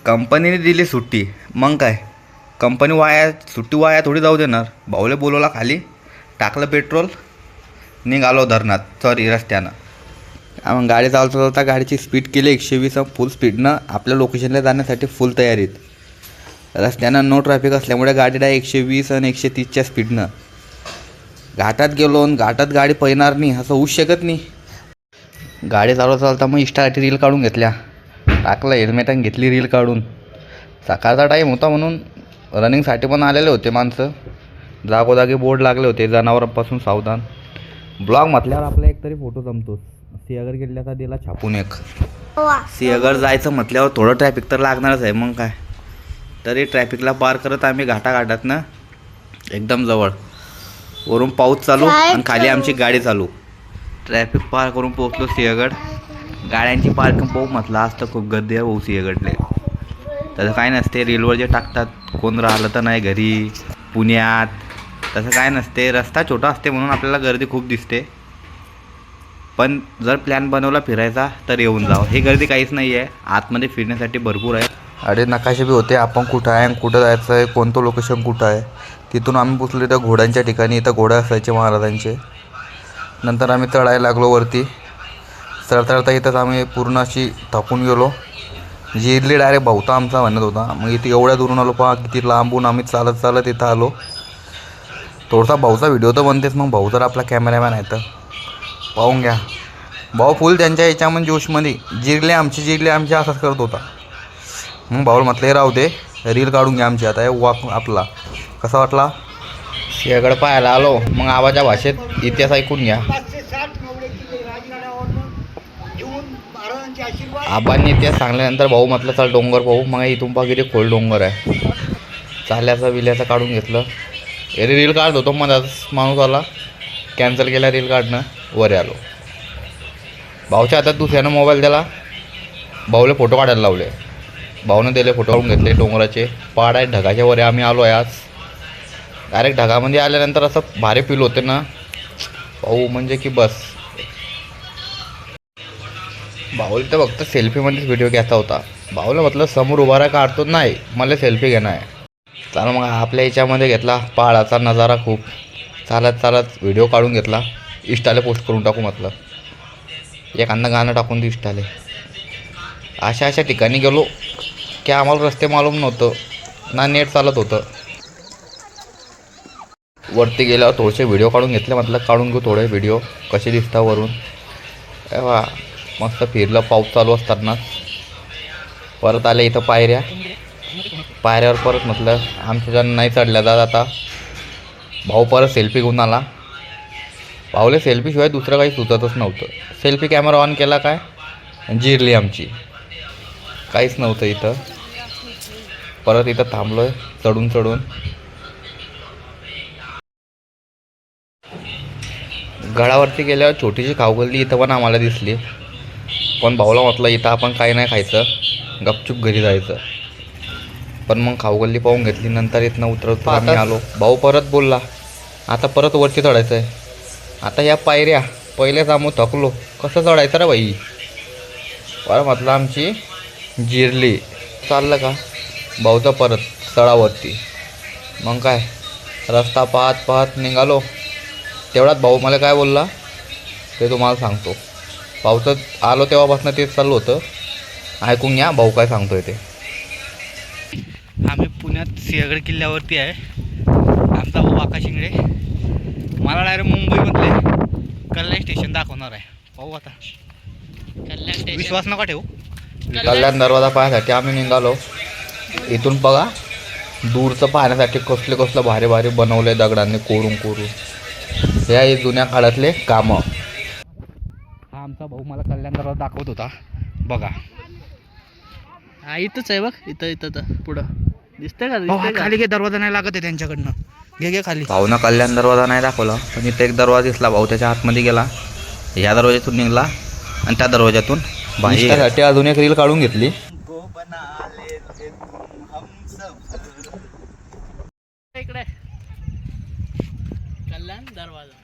कंपनीने दिली सुट्टी, मग काय कंपनी वाया सुट्टी वाया थोडी जाऊ देणार. भाऊले बोलवला खाली, टाकलं पेट्रोल, निघालो धरणात सॉरी रस्त्यानं. मग गाडी चालवता गाडीची स्पीड केली 120 फुल स्पीडनं आपल्या लोकेशनला जाण्यासाठी फुल तयारीत. रस्त्यानं नो ट्रॅफिक असल्यामुळे गाडी डायरेक्ट 120 आणि 130च्या स्पीडनं घाटात गेलो आणि घाटात गाडी पळणार नाही असं होऊच शकत नाही. गाडी चालवता मग इंस्टासाठी रील काढून घेतल्या, टाकलं हेल्मेट आणि घेतली रील काढून. सकाळचा टाईम होता म्हणून रनिंगसाठी पण आलेले होते माणसं. जागोजागी बोर्ड लागले होते जनावरांपासून सावधान. ब्लॉग म्हटल्यावर आपला एक तरी फोटो जमतोच. सिंहगड किल्ल्याचा दिला छापून एक. सिंहगड जायचं म्हटल्यावर थोडं ट्रॅफिक तर लागणारच आहे, मग काय. तरी ट्रॅफिकला पार करत आम्ही घाटाघाटातनं एकदम जवळ. वरून पाऊस चालू आणि खाली आमची गाडी चालू. ट्रॅफिक पार करून पोहोचलो सिंहगड. गाड्यांची पार्किंग पाहू म्हटलं आज तर खूप गर्दी आहे भाऊ सिंहगडले. तसं काय नसते, रीलवर जे टाकतात कोण राहिलं तर नाही घरी पुण्यात, तसं काय नसते. रस्ता छोटा असते म्हणून आपल्याला गर्दी खूप दिसते. पण जर प्लॅन बनवला फिरायचा तर येऊन जावं. ही गर्दी काहीच नाही आहे, आतमध्ये फिरण्यासाठी भरपूर आहे. अरे नकाशे बी होते आपण कुठं आहे, कुठं जायचं आहे, कोणतं लोकेशन कुठं आहे. तिथून आम्ही पोचलो त्या घोड्यांच्या ठिकाणी. इथं घोडे असायचे महाराजांचे. नंतर आम्ही चढायला लागलो वरती. चढता इथंच आम्ही पूर्ण अशी थकून गेलो. जिरली डायरेक्ट भाऊता आमचा म्हणत होता. मग इथे एवढ्या दुरून आलो पहा, किती लांबून आम्ही चालत चालत इथं आलो. थोडासा भाऊचा व्हिडिओ तर बनतेच, मग भाऊ जर आपला कॅमेरामॅन आहे तर पाहून घ्या. भाऊ फुल त्यांच्या याच्यामध्ये जोशमध्ये जिरले आमचे असंच करत होता. मग भाऊला म्हटलं राहू दे, रील काढून घ्या आमची. आता हे वॉक आपला कसा वाटला सिंहगड पाहायला आलो. मग आवाजा भाषेत इतिहास ऐकून घ्या. आबांनी इतिहास सांगल्यानंतर भाऊ म्हटलं चल डोंगर पाहू. मग इथून पहा किती खोल डोंगर आहे. चाल्याचं विल्याचं काढून घेतलं. अरे रील काढत होतो मग माणूस आला, कॅन्सल केला रील काढणं. वर आलो. भाऊच्या हातात दुसऱ्यानं मोबाईल दिला, भाऊला फोटो काढायला लावले. भाऊनं दिले फोटो काढून घेतले डोंगराचे. पहाड आहे ढगाच्या वर आम्ही आलो आहे आज. डायरेक्ट ढगामध्ये आल्यानंतर असं भारी फील होते ना भाऊ, म्हणजे की बस. भाऊला तर फक्त सेल्फीमध्येच व्हिडिओ घ्यायचा होता. भाऊला म्हटलं समोर उभा राहा काढतो, नाही मला सेल्फी घेणं आहे. चला मग आपल्या याच्यामध्ये घेतला पहाडाचा नजारा. खूप चालत चालत व्हिडिओ काढून घेतला. इंस्टाला पोस्ट करून टाकू म्हटलं, एखादं गाणं टाकून दे इंस्टाला. अशा ठिकाणी गेलो की आम्हाला रस्ते मालूम नव्हतं ना नेट चालत होतं. वरती गेल्यावर थोडेसे व्हिडिओ काढून घेतले. म्हटलं काढून घेऊ थोडे व्हिडिओ कसे दिसतात वरून. वा मस्त फिरलं पाऊस चालू असताना. परत आले इथं पायऱ्यावर परत म्हटलं आमच्या जण नाही चढल्या जात आता. भाऊ परत सेल्फी घेऊन आला. भाऊला सेल्फीशिवाय दुसरं काही सुचतच नव्हतं. सेल्फी कॅमेरा ऑन केला काय जिरली आमची. काहीच नव्हतं इथं. परत इथं थांबलो आहे चढून. गडावरती गेल्यावर छोटीशी खाऊगल्ली इथं पण आम्हाला दिसली. पण भाऊला म्हटलं इथं आपण काही नाही खायचं, गपचूप घरी जायचं. पण मग खाऊगल्ली पाहून घेतली. नंतर इथनं उतरत आम्ही आलो. भाऊ परत बोलला आता परत वरती चढायचं आहे. आता या पायऱ्या पहिलेच आम्ही थकलो, कसं चढायचं रे बाई. बरं म्हटलं आमची जिरली. चाललं का भाऊचं परत चढावरती. मग काय रस्ता पाहत निघालो. तेवढ्यात भाऊ मला काय बोलला ते तुम्हाला सांगतो. भाऊचं आलो तेव्हापासून तेच चालू होतं. ऐकून घ्या भाऊ काय सांगतोय ते. आम्ही पुण्यात सिंहगड किल्ल्यावरती आहे. आमचा भाऊ आकाश शिंगडे मला डायरेक्ट मुंबईमधले कल्याण स्टेशन दाखवणार आहे. भाऊ आता विश्वास नका ठेवू. कल्याण दरवाजा पाहण्यासाठी आम्ही निघालो. इथून बघा दूरचं पाहण्यासाठी कसलं भारी भारी बनवलं आहे दगडांनी कोरून. हे जुन्या काळातले कामं. हा आमचा भाऊ मला कल्याण दरवाजा दाखवत होता. बघा हा इथंच आहे बघ. इथं पुढं दिसतंय का? खाली काही दरवाजा नाही लागत आहे त्यांच्याकडनं. घे खाली. भाऊनं कल्याण दरवाजा नाही दाखवला, पण इथे एक दरवाजा दिसला. भाऊ त्याच्या आतमध्ये गेला, ह्या दरवाज्यातून निघाला आणि त्या दरवाज्यातून बाहेर. अजून एक रील काढून घेतली. इकडे कल्याण दरवाजा.